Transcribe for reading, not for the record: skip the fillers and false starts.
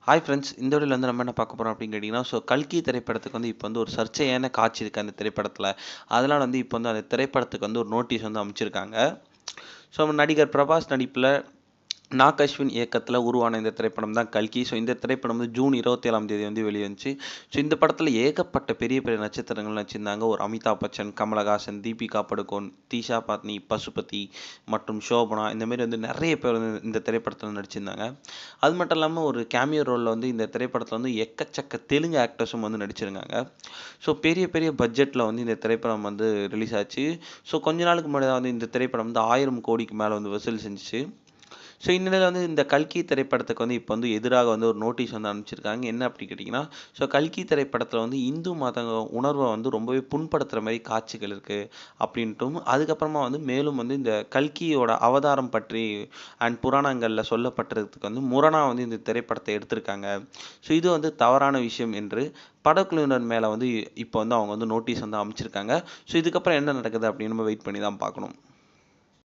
Hi friends, இந்த வீடியோல வந்து நம்ம என்ன பார்க்க போறோம் அப்படின்னு கேட்டிங்கன்னா, கல்கி திரைப்படத்துக்கு வந்து இப்போ வந்து ஒரு சர்ச்சையான காட்சி இருக்கு அந்த திரைப்படத்தில. அதனால வந்து இப்போ வந்து அந்த திரைப்படத்துக்கு வந்து ஒரு நோட்டீஸ் வந்து அனுப்பிச்சிருக்காங்க. நடிகர் பிரபாஸ் நடிப்பில நாக் அஸ்வின் இயக்கத்தில உருவான இந்த திரைப்படம் தான் கல்கி. இந்த திரைப்படம் வந்து ஜூன் 27ஆம் தேதி வந்து வெளிவந்துச்சு. இந்த படத்தில ஏகப்பட்ட பெரிய பெரிய நட்சத்திரங்கள் நடிச்சிருந்தாங்க. ஒரு அமிதாப் பச்சன், கமலஹாசன், தீபிகா படுகோன், தீஷா பத்னி, பசுபதி மற்றும் ஷோபனா இந்த மாரி வந்து நெறைய பேர் வந்து இந்த திரைப்படத்தில நடிச்சிருந்தாங்க. அது மட்டும் இல்லாம ஒரு கேமியோ ரோல்ல வந்து இந்த திரைப்படத்தில வந்து எக்கச்சக்க தெலுங்கு ஆக்டர்ஸும் வந்து நடிச்சிருந்தாங்க. பெரிய பெரிய பட்ஜெட்ல வந்து இந்த திரைப்படம் வந்து ரிலீஸ் ஆச்சு. கொஞ்ச நாளுக்கு முன்னாடி தான் வந்து இந்த திரைப்படம் வந்து 1000 கோடிக்கு மேல வந்து வசூல் செஞ்சுச்சு. இந்நிலையில வந்து இந்த கல்கி திரைப்படத்துக்கு வந்து இப்போ வந்து எதிராக வந்து ஒரு நோட்டீஸ் வந்து அனுப்பிச்சிருக்காங்க. என்ன அப்படி கேட்டிங்கன்னா, கல்கி திரைப்படத்தில வந்து இந்து மத உணர்வ வந்து ரொம்பவே புண்படுத்துற மாரி காட்சிகள் இருக்கு அப்படின்ட்டும், அதுக்கப்புறமா வந்து மேலும் வந்து இந்த கல்கியோட அவதாரம் பற்றி அண்ட் புராணங்கள்ல சொல்லப்பட்டதுக்கு வந்து முரணா வந்து இந்த திரைப்படத்த எடுத்திருக்காங்க. இது வந்து தவறான விஷயம் என்று படக்குழுவினர் மேல வந்து இப்போ வந்து அவங்க வந்து நோட்டீஸ் வந்து அனுப்பிச்சிருக்காங்க. இதுக்கப்புறம் என்ன நடக்குது அப்படின்னு நம்ம வெயிட் பண்ணி தான் பார்க்கணும்.